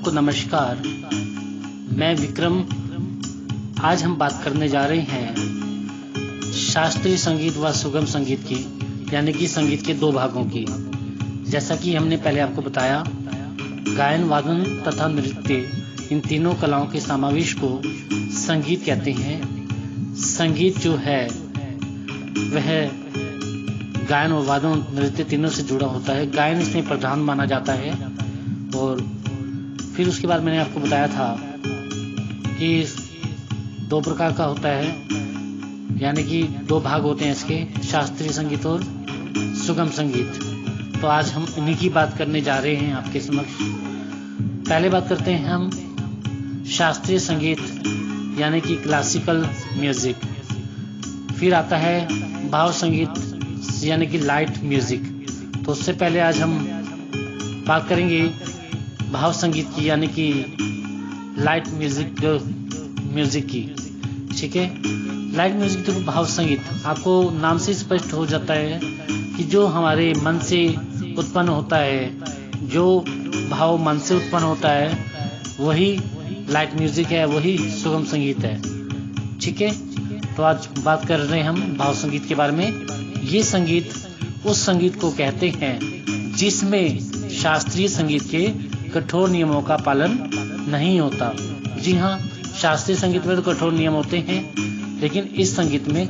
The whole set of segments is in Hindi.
सबको नमस्कार। मैं विक्रम। आज हम बात करने जा रहे हैं शास्त्रीय संगीत व सुगम संगीत की, यानी कि संगीत के दो भागों की। जैसा कि हमने पहले आपको बताया, गायन, वादन तथा नृत्य, इन तीनों कलाओं के समावेश को संगीत कहते हैं। संगीत जो है वह गायन और वादन, नृत्य तीनों से जुड़ा होता है। गायन इसमें प्रधान माना जाता है। और फिर उसके बाद मैंने आपको बताया था कि दो प्रकार का होता है, यानी कि दो भाग होते हैं इसके, शास्त्रीय संगीत और सुगम संगीत। तो आज हम इन्हीं की बात करने जा रहे हैं आपके समक्ष। पहले बात करते हैं हम शास्त्रीय संगीत, यानी कि क्लासिकल म्यूजिक। फिर आता है भाव संगीत, यानी कि लाइट म्यूजिक। तो उससे पहले आज हम बात करेंगे भाव संगीत की, यानी कि लाइट म्यूजिक की। ठीक है, लाइट म्यूजिक तो भाव संगीत, आपको नाम से स्पष्ट हो जाता है कि जो हमारे मन से उत्पन्न होता है, जो भाव मन से उत्पन्न होता है, वही लाइट म्यूजिक है, वही सुगम संगीत है। ठीक है, तो आज बात कर रहे हैं हम भाव संगीत के बारे में। ये संगीत उस संगीत को कहते हैं जिसमें शास्त्रीय संगीत के कठोर नियमों का पालन नहीं होता। जी हाँ, शास्त्रीय संगीत में तो कठोर नियम होते हैं, लेकिन इस संगीत में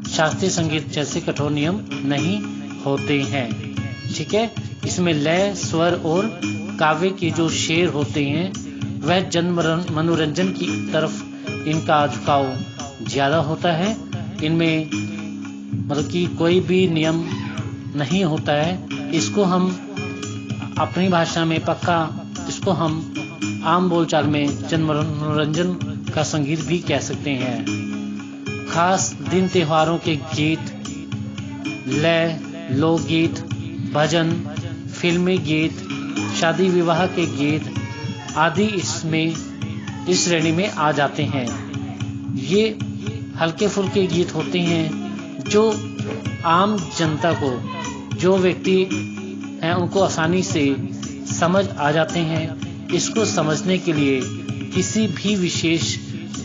शास्त्रीय संगीत जैसे कठोर नियम नहीं होते हैं। ठीक है, इसमें लय, स्वर और काव्य के जो शेर होते हैं, वह जन मनोरंजन की तरफ इनका झुकाव ज्यादा होता है। इनमें मतलब कि कोई भी नियम नहीं होता है। इसको हम अपनी भाषा में पक्का, इसको हम आम बोलचाल में जन मनोरंजन का संगीत भी कह सकते हैं। खास दिन त्योहारों के गीत, लय, लोकगीत, भजन, फिल्मी गीत, शादी विवाह के गीत आदि इसमें इस श्रेणी में आ जाते हैं। ये हल्के फुल्के गीत होते हैं जो आम जनता को, जो व्यक्ति हैं, उनको आसानी से समझ आ जाते हैं। इसको समझने के लिए किसी भी विशेष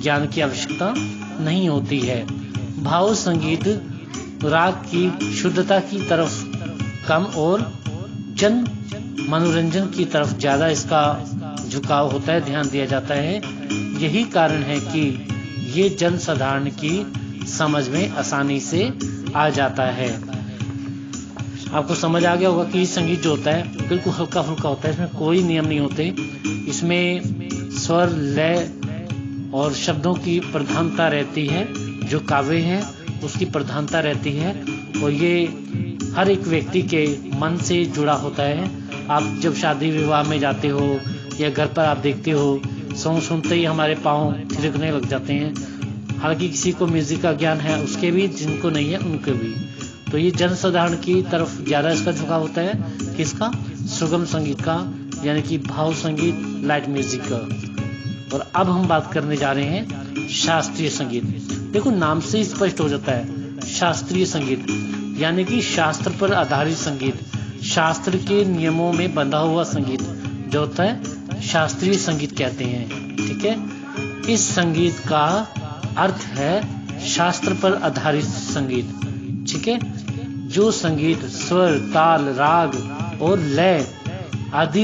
ज्ञान की आवश्यकता नहीं होती है। भाव संगीत राग की शुद्धता की तरफ कम और जन मनोरंजन की तरफ ज्यादा इसका झुकाव होता है, ध्यान दिया जाता है। यही कारण है कि ये जन साधारण की समझ में आसानी से आ जाता है। आपको समझ आ गया होगा कि संगीत जो होता है बिल्कुल हल्का फुल्का होता है, इसमें कोई नियम नहीं होते। इसमें स्वर, लय और शब्दों की प्रधानता रहती है। जो काव्य है उसकी प्रधानता रहती है, और ये हर एक व्यक्ति के मन से जुड़ा होता है। आप जब शादी विवाह में जाते हो या घर पर आप देखते हो, सॉन्ग सुनते ही हमारे पाँव थिरकने लग जाते हैं। हालांकि किसी को म्यूजिक का ज्ञान है, उसके भी, जिनको नहीं है उनके भी। तो ये जन साधारण की तरफ ज्यादा इसका झुकाव होता है, किसका? सुगम संगीत का, यानी कि भाव संगीत, लाइट म्यूजिक का। और अब हम बात करने जा रहे हैं शास्त्रीय संगीत। देखो, नाम से स्पष्ट हो जाता है शास्त्रीय संगीत, यानी कि शास्त्र पर आधारित संगीत, शास्त्र के नियमों में बंधा हुआ संगीत जो होता है शास्त्रीय संगीत कहते हैं। ठीक है, इस संगीत का अर्थ है शास्त्र पर आधारित संगीत। ठीक है, जो संगीत स्वर, ताल, राग और लय आदि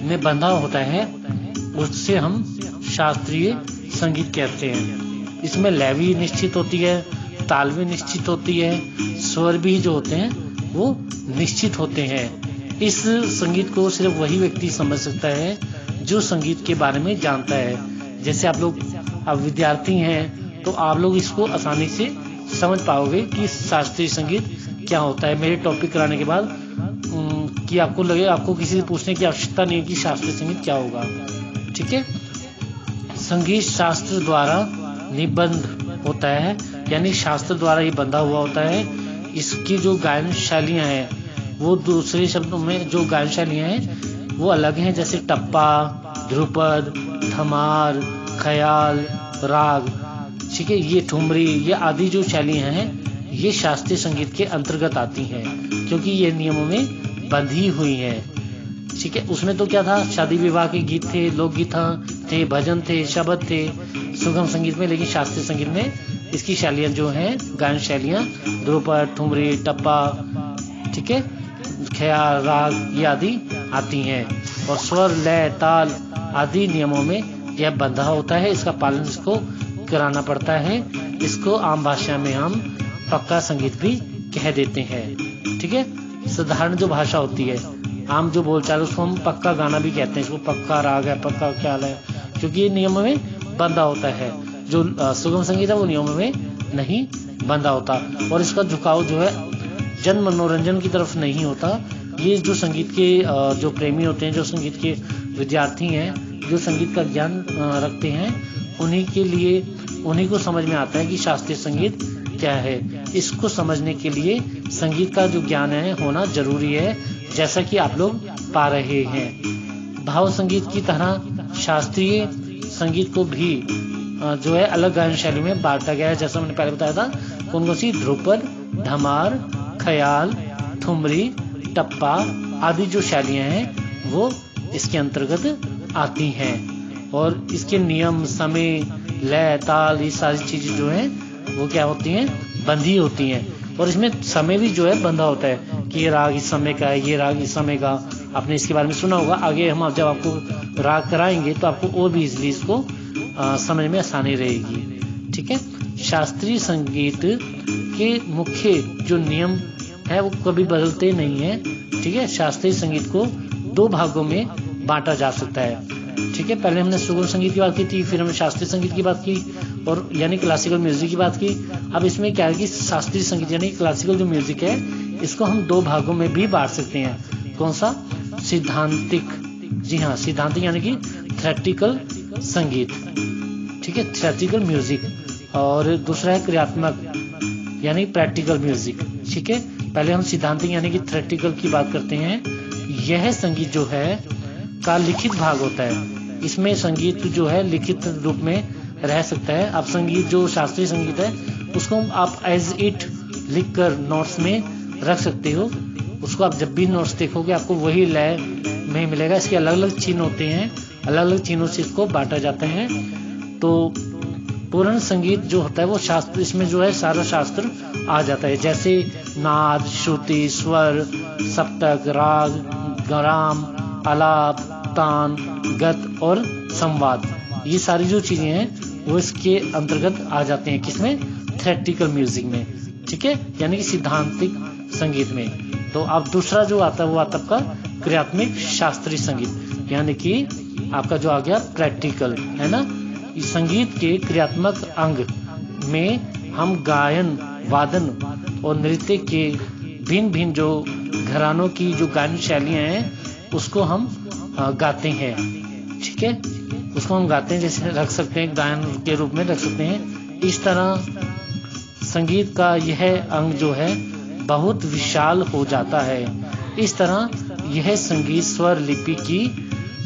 में बंधा होता है, उससे हम शास्त्रीय संगीत कहते हैं। इसमें लय भी निश्चित होती है, ताल भी निश्चित होती है, स्वर भी जो होते हैं वो निश्चित होते हैं। इस संगीत को सिर्फ वही व्यक्ति समझ सकता है जो संगीत के बारे में जानता है। जैसे आप लोग अब विद्यार्थी हैं, तो आप लोग इसको आसानी से समझ पाओगे कि शास्त्रीय संगीत क्या होता है। मेरे टॉपिक कराने के बाद कि आपको लगे, आपको किसी से पूछने की आवश्यकता नहीं है कि शास्त्रीय संगीत क्या होगा। ठीक है, संगीत शास्त्र द्वारा निबंध होता है, यानी शास्त्र द्वारा ही बंधा हुआ होता है। इसकी जो गायन शैलियां हैं, वो दूसरे शब्दों में जो गायन शैलियां हैं वो अलग हैं, जैसे टप्पा, ध्रुपद, धमार, ख्याल, राग। ठीक है, ये ठुमरी, ये आदि जो शैलियां हैं, ये शास्त्रीय संगीत के अंतर्गत आती हैं, क्योंकि ये नियमों में बंधी हुई हैं। ठीक है। उसमें तो क्या था, शादी विवाह के गीत थे, लोकगीत थे, भजन थे, शब्द थे सुगम संगीत में। लेकिन शास्त्रीय संगीत में इसकी शैलियाँ जो हैं, गायन शैलियाँ ध्रुपद, ठुमरी, टप्पा, ठीक है, ख्याल, राग ये आदि आती हैं। और स्वर, लय, ताल आदि नियमों में यह बंधा होता है। इसका पालन इसको कराना पड़ता है। इसको आम भाषा में हम पक्का संगीत भी कह देते हैं। ठीक है, साधारण जो भाषा होती है, आम जो बोलचाल, उसको हम पक्का गाना भी कहते हैं। इसको पक्का राग है, पक्का ख्याल है, क्योंकि ये नियमों में बंधा होता है। जो सुगम संगीत है वो नियमों में नहीं बंधा होता। और इसका झुकाव जो है जन मनोरंजन की तरफ नहीं होता। ये जो संगीत के जो प्रेमी होते हैं, जो संगीत के विद्यार्थी हैं, जो संगीत का ज्ञान रखते हैं, उन्हीं के लिए, उन्हीं को समझ में आता है कि शास्त्रीय संगीत क्या है। इसको समझने के लिए संगीत का जो ज्ञान है होना जरूरी है, जैसा कि आप लोग पा रहे हैं। भाव संगीत की तरह शास्त्रीय संगीत को भी जो है अलग गायन शैली में बांटा गया है। जैसा मैंने पहले बताया था, कौन कौन सी, ध्रुपद, धमार, ख्याल, ठुमरी, टप्पा आदि जो शैलियां हैं वो इसके अंतर्गत आती हैं। और इसके नियम, समय, लय, ताल ये सारी चीजें जो हैं वो क्या होती हैं, बंधी होती हैं। और इसमें समय भी जो है बंधा होता है कि ये राग इस समय का है, ये राग इस समय का। आपने इसके बारे में सुना होगा। आगे हम जब आपको राग कराएंगे तो आपको और भी इजली इसको समझ में आसानी रहेगी। ठीक है, शास्त्रीय संगीत के मुख्य जो नियम है वो कभी बदलते नहीं है। ठीक है, शास्त्रीय संगीत को दो भागों में बांटा जा सकता है। ठीक है, पहले हमने सुगम संगीत की बात की थी, फिर हमने शास्त्रीय संगीत की बात की, और यानी क्लासिकल म्यूजिक की बात की। अब इसमें क्या है कि शास्त्रीय संगीत यानी क्लासिकल जो म्यूजिक है, इसको हम दो भागों में भी बांट सकते हैं। कौन सा, सिद्धांतिक, जी हाँ, सिद्धांतिक यानी कि थ्योरेटिकल संगीत। ठीक है, थ्योरेटिकल म्यूजिक। और दूसरा है क्रियात्मक यानी प्रैक्टिकल म्यूजिक। ठीक है, पहले हम सिद्धांतिक यानी कि थ्योरेटिकल की बात करते हैं। यह संगीत जो है का लिखित भाग होता है। इसमें संगीत जो है लिखित रूप में रह सकता है। अब संगीत जो शास्त्रीय संगीत है उसको आप एज इट लिख कर नोट्स में रख सकते हो। उसको आप जब भी नोट्स देखोगे आपको वही लय में मिलेगा। इसके अलग अलग चिन्ह होते हैं, अलग अलग चिन्हों से इसको बांटा जाता है। तो पूर्ण संगीत जो होता है वो शास्त्र, इसमें जो है सारा शास्त्र आ जाता है, जैसे नाद, श्रुति, स्वर, सप्तक, राग, गराम, आलाप, तान, गत और संवाद। ये सारी जो चीजें हैं वो इसके अंतर्गत आ जाते हैं। किसमें, थ्योरेटिकल म्यूजिक में। ठीक है, यानी कि सिद्धांतिक संगीत में। तो अब दूसरा जो आता है वो आता है आपका क्रियात्मक शास्त्रीय संगीत, यानी कि आपका जो आ गया प्रैक्टिकल, है ना। इस संगीत के क्रियात्मक अंग में हम गायन, वादन और नृत्य के भिन्न भिन्न जो घरानों की जो गायन शैलियां हैं उसको हम गाते हैं। ठीक है, उसको हम गाते हैं, जैसे रख सकते हैं गायन के रूप में रख सकते हैं। इस तरह संगीत का यह अंग जो है बहुत विशाल हो जाता है। इस तरह यह संगीत स्वर लिपि की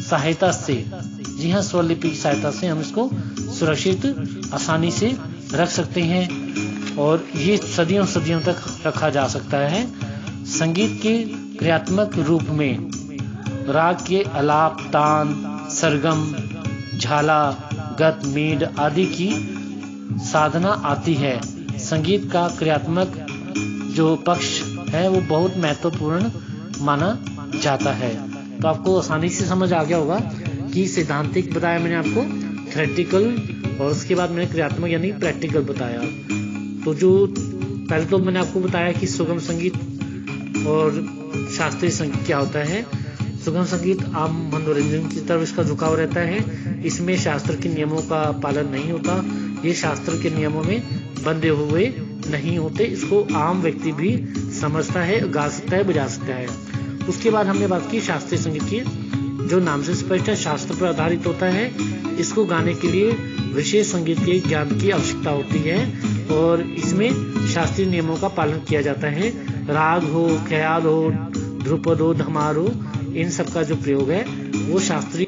सहायता से, जी हाँ, स्वर लिपि की सहायता से हम इसको सुरक्षित आसानी से रख सकते हैं और ये सदियों सदियों तक रखा जा सकता है। संगीत के क्रियात्मक रूप में राग के आलाप, तान, सरगम, झाला, गत, मीड आदि की साधना आती है। संगीत का क्रियात्मक जो पक्ष है वो बहुत महत्वपूर्ण माना जाता है। तो आपको आसानी से समझ आ गया होगा कि सिद्धांतिक बताया मैंने आपको, थ्योरेटिकल, और उसके बाद मैंने क्रियात्मक यानी प्रैक्टिकल बताया। तो जो पहले तो मैंने आपको बताया कि सुगम संगीत और शास्त्रीय संगीत क्या होता है। सुगम संगीत आम मनोरंजन की तरफ इसका झुकाव रहता है। इसमें शास्त्र के नियमों का पालन नहीं होता। ये शास्त्र के नियमों में बंधे हुए नहीं होते। इसको आम व्यक्ति भी समझता है, गा सकता है, बजा सकता है। उसके बाद हमने बात की शास्त्रीय संगीत की, जो नाम से स्पष्ट है शास्त्र पर आधारित होता है। इसको गाने के लिए विशेष संगीत के ज्ञान की आवश्यकता होती है और इसमें शास्त्रीय नियमों का पालन किया जाता है। राग हो, ख्याल हो, ध्रुपद हो, धमार हो, इन सब का जो प्रयोग है वो शास्त्रीय